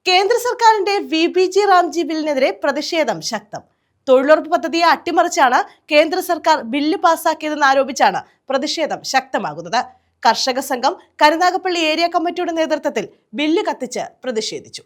കേന്ദ്ര സർക്കാരിന്റെ വിബിജി റാംജി ബില്ലിനെതിരെ പ്രതിഷേധം ശക്തം. തൊഴിലുറപ്പ് പദ്ധതിയെ അട്ടിമറിച്ചാണ് കേന്ദ്ര സർക്കാർ ബില്ല് പാസാക്കിയതെന്ന് ആരോപിച്ചാണ് പ്രതിഷേധം ശക്തമാകുന്നത്. കർഷക സംഘം കരുനാഗപ്പള്ളി ഏരിയ കമ്മിറ്റിയുടെ നേതൃത്വത്തിൽ ബില്ല് കത്തിച്ച് പ്രതിഷേധിച്ചു.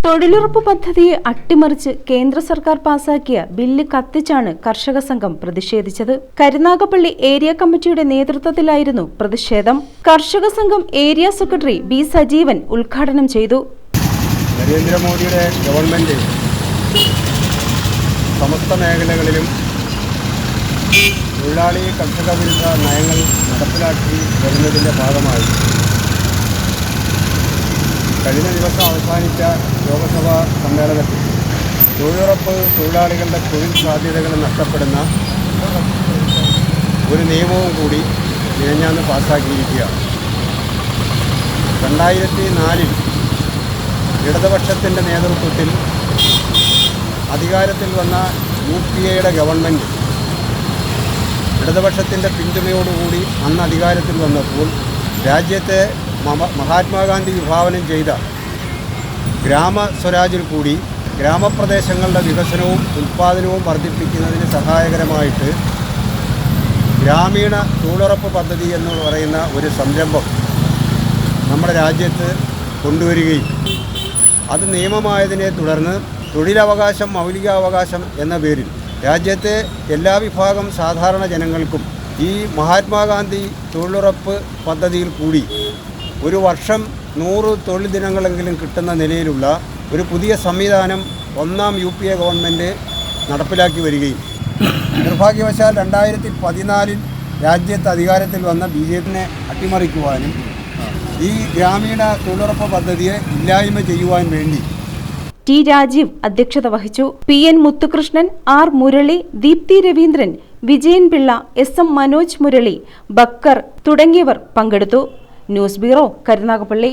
തൊഴിലുറപ്പ് പദ്ധതിയെ അട്ടിമറിച്ച് കേന്ദ്ര സർക്കാർ പാസാക്കിയ ബില്ല് കത്തിച്ചാണ് കർഷക സംഘം പ്രതിഷേധിച്ചത്. കരുനാഗപ്പള്ളി ഏരിയ കമ്മിറ്റിയുടെ നേതൃത്വത്തിലായിരുന്നു പ്രതിഷേധം. കർഷക സംഘം ഏരിയ സെക്രട്ടറി ബി സജീവൻ ഉദ്ഘാടനം ചെയ്തു. നരേന്ദ്രമോദിയുടെ ഗവൺമെന്റ് സമസ്ത മേഖലകളിലും തൊഴിലാളി കർഷക വിരുദ്ധ നയങ്ങൾ നടപ്പിലാക്കി വരുന്നതിൻ്റെ ഭാഗമായി കഴിഞ്ഞ ദിവസം അവസാനിച്ച ലോക്സഭാ സമ്മേളനത്തിൽ തൊഴിലുറപ്പ് തൊഴിലാളികളുടെ തൊഴിൽ സാധ്യതകൾ നഷ്ടപ്പെടുന്ന ഒരു നിയമവും കൂടി മിനിഞ്ഞാന്ന് പാസ്സാക്കിയിരിക്കുകയാണ്. 2004 ഇടതുപക്ഷത്തിൻ്റെ നേതൃത്വത്തിൽ അധികാരത്തിൽ വന്ന UPA ഗവൺമെൻറ് ഇടതുപക്ഷത്തിൻ്റെ പിന്തുണയോടുകൂടി അന്ന് അധികാരത്തിൽ വന്നപ്പോൾ രാജ്യത്തെ മഹാത്മാഗാന്ധി വിഭാവനം ചെയ്ത ഗ്രാമ സ്വരാജിൽ കൂടി ഗ്രാമപ്രദേശങ്ങളുടെ വികസനവും ഉൽപ്പാദനവും വർദ്ധിപ്പിക്കുന്നതിന് സഹായകരമായിട്ട് ഗ്രാമീണ തൊഴിലുറപ്പ് പദ്ധതി എന്ന് പറയുന്ന ഒരു സംരംഭം നമ്മുടെ രാജ്യത്ത് കൊണ്ടുവരികയും അത് നിയമമായതിനെ തുടർന്ന് തൊഴിലവകാശം മൗലികാവകാശം എന്ന പേരിൽ രാജ്യത്തെ എല്ലാ വിഭാഗം സാധാരണ ജനങ്ങൾക്കും ഈ മഹാത്മാഗാന്ധി തൊഴിലുറപ്പ് പദ്ധതിയിൽ കൂടി ഒരു വർഷം 100 തൊഴിൽ ദിനങ്ങളെങ്കിലും കിട്ടുന്ന നിലയിലുള്ള ഒരു പുതിയ സംവിധാനം ഒന്നാം UPA ഗവൺമെൻറ് നടപ്പിലാക്കി വരികയും നിർഭാഗ്യവശാൽ 2014 രാജ്യത്ത് അധികാരത്തിൽ വന്ന BJPയെ അട്ടിമറിക്കുവാനും ഈ ഗ്രാമീണ തൊഴിലുറപ്പ് പദ്ധതിയെ ഇല്ലായ്മ ചെയ്യുവാൻ വേണ്ടി ടി രാജീവ് അധ്യക്ഷത വഹിച്ചു. PN Muthukrishnan, R Murali, Deepthi Raveendran, Vijayan Pillai, SM Manoj Murali, Backer തുടങ്ങിയവർ പങ്കെടുത്തു. News bureau, Karunagappally.